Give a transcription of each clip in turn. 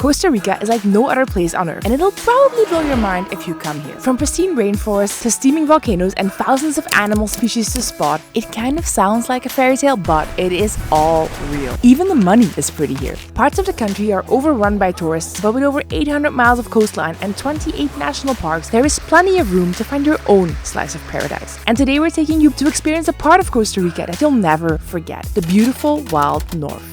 Costa Rica is like no other place on earth, and it'll probably blow your mind if you come here. From pristine rainforests to steaming volcanoes and thousands of animal species to spot, it kind of sounds like a fairy tale, but it is all real. Even the money is pretty here. Parts of the country are overrun by tourists, but with over 800 miles of coastline and 28 national parks, there is plenty of room to find your own slice of paradise. And today we're taking you to experience a part of Costa Rica that you'll never forget, the beautiful wild north.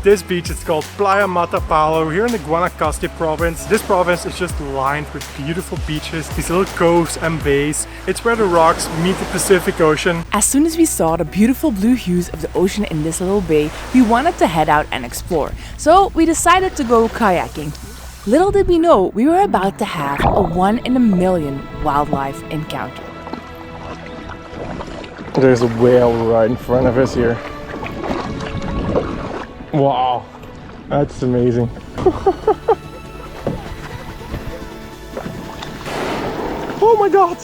This beach is called Playa Matapalo here in the Guanacaste province. This province is just lined with beautiful beaches, these little coves and bays. It's where the rocks meet the Pacific Ocean. As soon as we saw the beautiful blue hues of the ocean in this little bay, we wanted to head out and explore. So we decided to go kayaking. Little did we know we were about to have a 1 in a million wildlife encounter. There's a whale right in front of us here. Wow, that's amazing. Oh my god!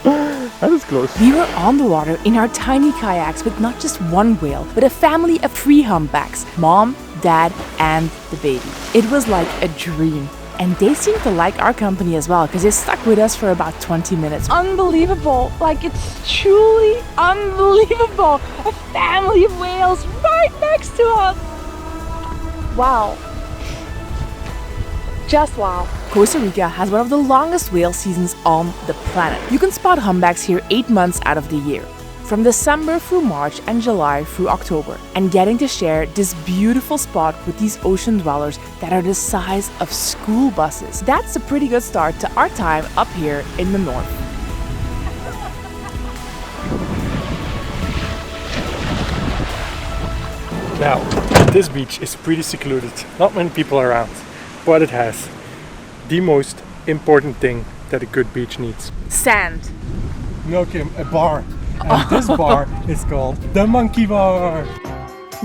That is close. We were on the water in our tiny kayaks with not just one whale, but a family of 3 humpbacks, mom, dad, and the baby. It was like a dream. And they seemed to like our company as well, because they stuck with us for about 20 minutes. Unbelievable! Like, it's truly unbelievable! A family of whales right next to us! Wow. Just wow. Costa Rica has one of the longest whale seasons on the planet. You can spot humpbacks here 8 months out of the year, from December through March and July through October, and getting to share this beautiful spot with these ocean dwellers that are the size of school buses. That's a pretty good start to our time up here in the north. Now, this beach is pretty secluded. Not many people around, but it has the most important thing that a good beach needs. Sand. No, Kim, a bar. And this bar is called the Monkey Bar.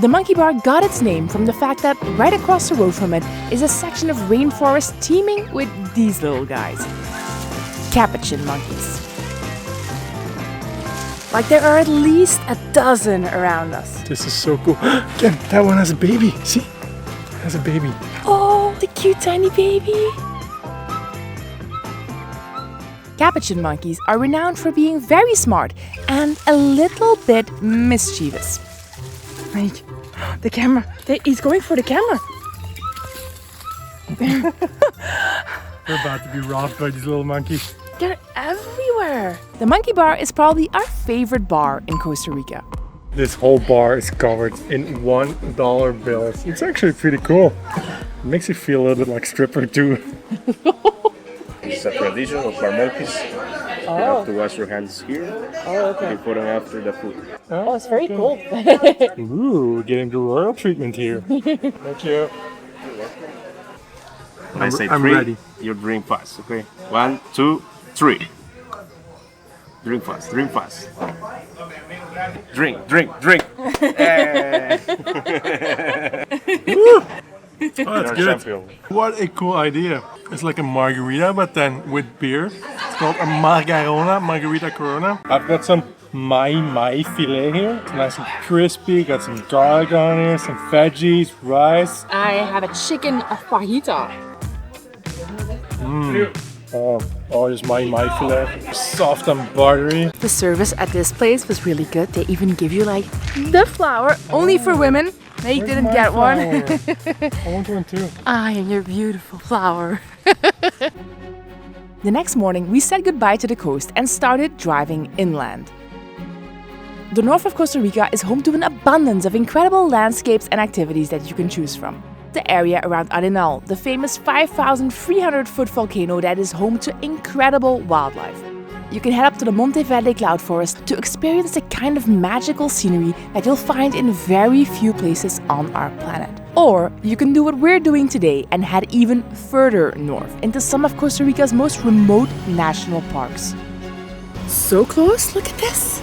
The Monkey Bar got its name from the fact that right across the road from it is a section of rainforest teeming with these little guys. Capuchin monkeys. Like there are at least a dozen around us. This is so cool. Kim, that one has a baby. See? It has a baby. Oh, the cute tiny baby. Capuchin monkeys are renowned for being very smart and a little bit mischievous. Like, the camera. He's going for the camera. We're about to be robbed by these little monkeys. They're everywhere. The Monkey Bar is probably our favorite bar in Costa Rica. This whole bar is covered in $1 bills. It's actually pretty cool. It makes you feel a little bit like stripper too. It's a tradition of our monkeys. You have to wash your hands here before and after the food. Oh, it's very cool. Ooh, getting the royal treatment here. Thank you. When I say I'm 3, ready. you drink fast, okay? 1, 2, 3. Drink fast, drink fast. Drink, drink, drink. Oh, that's good. Champion. What a cool idea. It's like a margarita, but then with beer. It's called a margarita Corona. I've got some mai filet here. It's nice and crispy. Got some garlic on here, some veggies, rice. I have a chicken fajita. Oh, this mai filet. Soft and buttery. The service at this place was really good. They even give you like the flower, only for women. They Where's didn't my get one. flower? I want one too. I am your beautiful flower. The next morning, we said goodbye to the coast and started driving inland. The north of Costa Rica is home to an abundance of incredible landscapes and activities that you can choose from. The area around Arenal, the famous 5,300-foot volcano that is home to incredible wildlife. You can head up to the Monte Verde cloud forest to experience the kind of magical scenery that you'll find in very few places on our planet. Or you can do what we're doing today and head even further north into some of Costa Rica's most remote national parks. So close, look at this!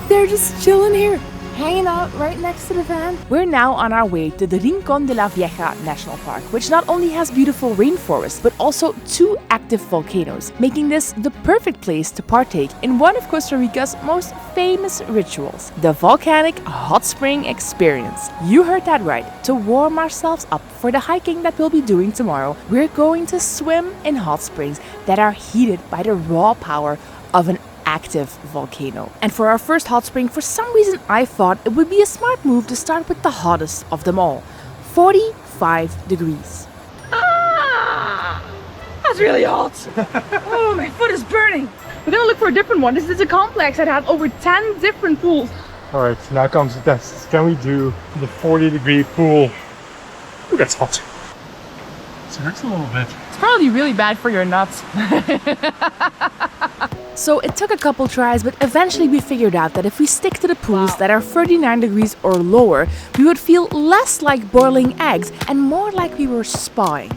They're just chilling here, hanging out right next to the van. We're now on our way to the Rincón de la Vieja National Park, which not only has beautiful rainforests, but also 2 active volcanoes, making this the perfect place to partake in one of Costa Rica's most famous rituals, the volcanic hot spring experience. You heard that right. To warm ourselves up for the hiking that we'll be doing tomorrow, we're going to swim in hot springs that are heated by the raw power of an active volcano. And for our first hot spring, for some reason I thought it would be a smart move to start with the hottest of them all, 45 degrees. Ah! That's really hot! Oh, my foot is burning! We're gonna look for a different one. This is a complex that has over 10 different pools. Alright, so now comes the test. Can we do the 40-degree pool? Ooh, that's hot. It hurts a little bit. It's probably really bad for your nuts. So it took a couple tries, but eventually we figured out that if we stick to the pools that are 39 degrees or lower, we would feel less like boiling eggs and more like we were spawing.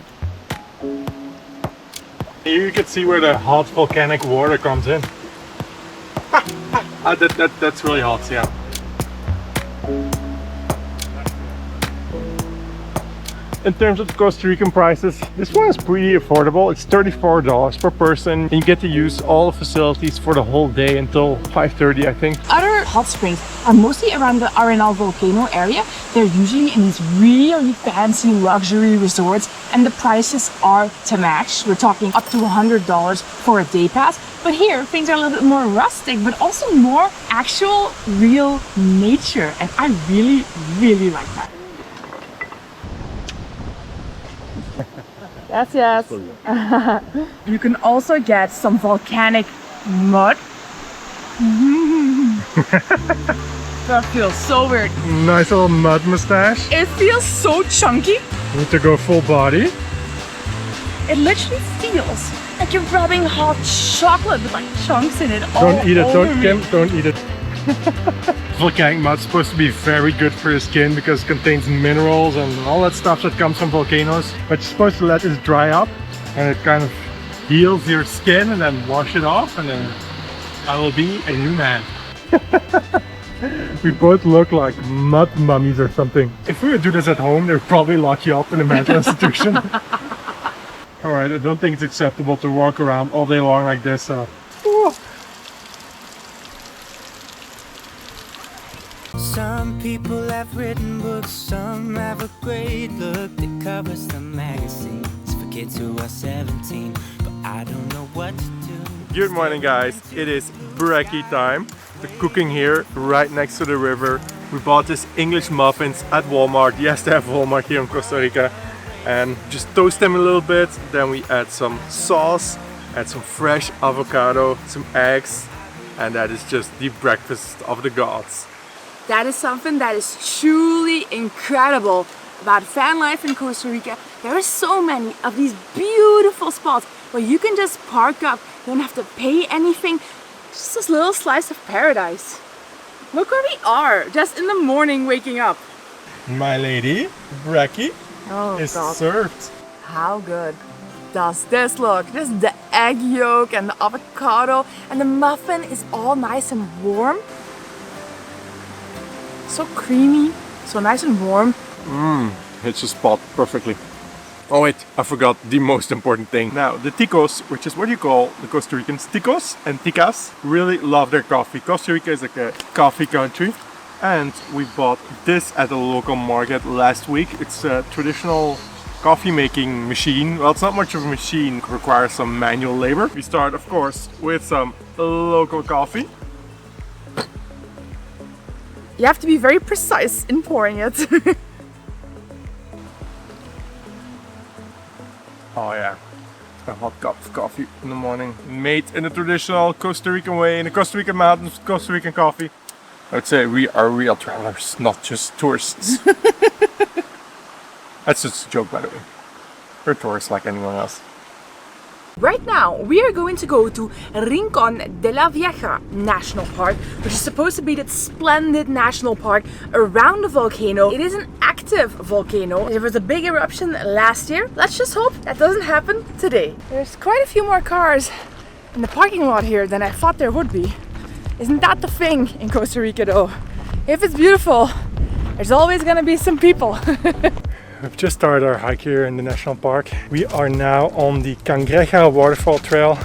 Here you can see where the hot volcanic water comes in. That's really hot, yeah. In terms of Costa Rican prices, this one is pretty affordable. It's $34 per person and you get to use all the facilities for the whole day until 5:30, I think. Other hot springs are mostly around the Arenal volcano area. They're usually in these really fancy luxury resorts and the prices are to match. We're talking up to $100 for a day pass. But here, things are a little bit more rustic, but also more actual, real nature. And I really, really like that. Yes. You can also get some volcanic mud. That feels so weird. Nice little mud mustache. It feels so chunky. Need to go full body. It literally feels like you're rubbing hot chocolate with like chunks in it. Don't eat it, don't eat it. Volcanic mud's supposed to be very good for your skin because it contains minerals and all that stuff that comes from volcanoes. But you're supposed to let this dry up and it kind of heals your skin and then wash it off and then I will be a new man. We both look like mud mummies or something. If we would do this at home, they'd probably lock you up in a mental institution. Alright, I don't think it's acceptable to walk around all day long like this. Some people have written books, some have a great look that covers the magazines for kids who are 17, but I don't know what to do. Good morning guys, it is brekkie time. The cooking here right next to the river. We bought these English muffins at Walmart. Yes, they have Walmart here in Costa Rica. And just toast them a little bit. Then we add some sauce, add some fresh avocado, some eggs, and that is just the breakfast of the gods. That is something that is truly incredible about van life in Costa Rica. There are so many of these beautiful spots where you can just park up. You don't have to pay anything. Just this little slice of paradise. Look where we are, just in the morning waking up. My lady, brekkie, is served. How good does this look? This is the egg yolk and the avocado and the muffin is all nice and warm. So creamy, so nice and warm. Hits the spot perfectly. Oh wait, I forgot the most important thing. Now, the ticos, which is what you call the Costa Ricans, ticos and ticas, really love their coffee. Costa Rica is like a coffee country. And we bought this at a local market last week. It's a traditional coffee making machine. Well, it's not much of a machine, it requires some manual labor. We start, of course, with some local coffee. You have to be very precise in pouring it. Oh yeah, a hot cup of coffee in the morning. Made in the traditional Costa Rican way, in the Costa Rican mountains, Costa Rican coffee. I would say we are real travelers, not just tourists. That's just a joke, by the way. We're tourists like anyone else. Right now, we are going to go to Rincón de la Vieja National Park, which is supposed to be that splendid national park around the volcano. It is an active volcano. There was a big eruption last year. Let's just hope that doesn't happen today. There's quite a few more cars in the parking lot here than I thought there would be. Isn't that the thing in Costa Rica though? If it's beautiful, there's always gonna be some people. We've just started our hike here in the national park. We are now on the Cangreja Waterfall Trail.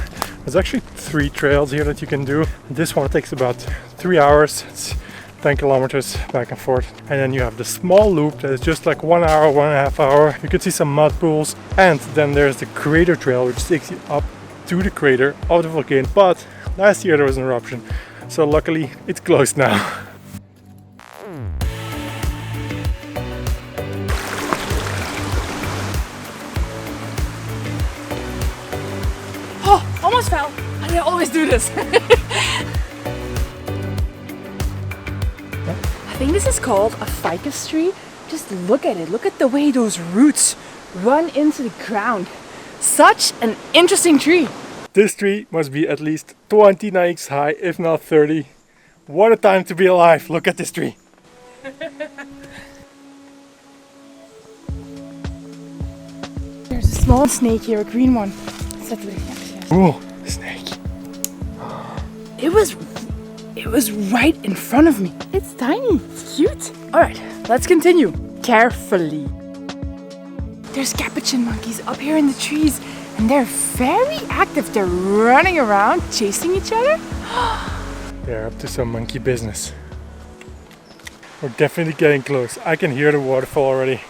There's actually 3 trails here that you can do. This one takes about 3 hours. It's 10 kilometers back and forth. And then you have the small loop that is just like 1 hour, 1.5 hours. You can see some mud pools. And then there's the crater trail, which takes you up to the crater of the volcano. But last year there was an eruption, so luckily it's closed now. Oh, almost fell. I always do this. I think this is called a ficus tree. Just look at it. Look at the way those roots run into the ground. Such an interesting tree. This tree must be at least 20 nights high, if not 30. What a time to be alive. Look at this tree. There's a small snake here, a green one. Ooh, snake. It was right in front of me. It's tiny, it's cute. All right, let's continue. Carefully. There's capuchin monkeys up here in the trees and they're very active. They're running around, chasing each other. They're up to some monkey business. We're definitely getting close. I can hear the waterfall already.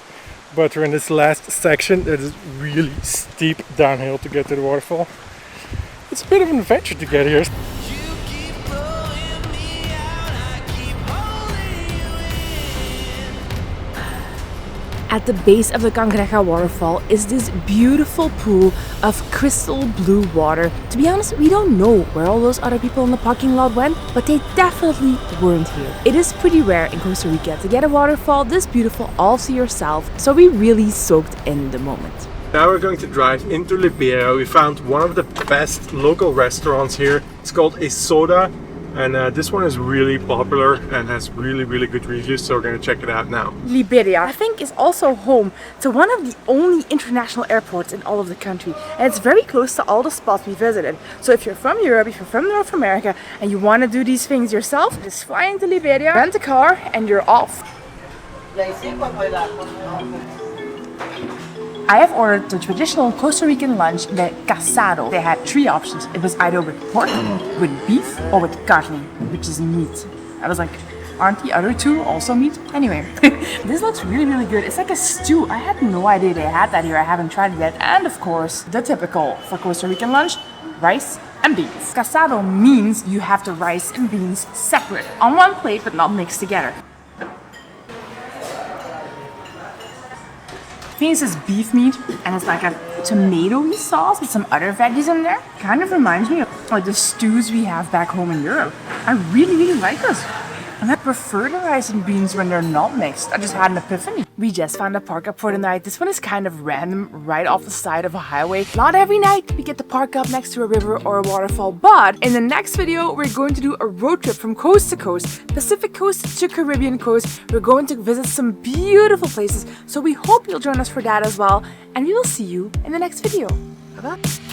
But we're in this last section that is really steep downhill to get to the waterfall. It's a bit of an adventure to get here. At the base of the Cangreja waterfall is this beautiful pool of crystal blue water. To be honest, we don't know where all those other people in the parking lot went, but they definitely weren't here. It is pretty rare in Costa Rica to get a waterfall this beautiful all to yourself, so we really soaked in the moment. Now we're going to drive into Liberia. We found one of the best local restaurants here. It's called A Soda. And this one is really popular and has really good reviews, so we're going to check it out now. Liberia, I think, is also home to one of the only international airports in all of the country. And it's very close to all the spots we visited. So if you're from Europe, if you're from North America, and you want to do these things yourself, just fly into Liberia, rent a car, and you're off. I have ordered the traditional Costa Rican lunch, the casado. They had 3 options. It was either with pork, with beef, or with carne, which is meat. I was like, aren't the other 2 also meat? Anyway, this looks really good. It's like a stew. I had no idea they had that here. I haven't tried it yet. And of course, the typical for Costa Rican lunch, rice and beans. Casado means you have the rice and beans separate on one plate, but not mixed together. I think this is beef meat and it's like a tomatoey sauce with some other veggies in there. Kind of reminds me of like the stews we have back home in Europe. I really like this. And I prefer the rice and beans when they're not mixed. I just had an epiphany. We just found a park up for the night. This one is kind of random, right off the side of a highway. Not every night we get to park up next to a river or a waterfall, but in the next video we're going to do a road trip from coast to coast, Pacific coast to Caribbean coast. We're going to visit some beautiful places, so we hope you'll join us for that as well, and we will see you in the next video. Bye-bye.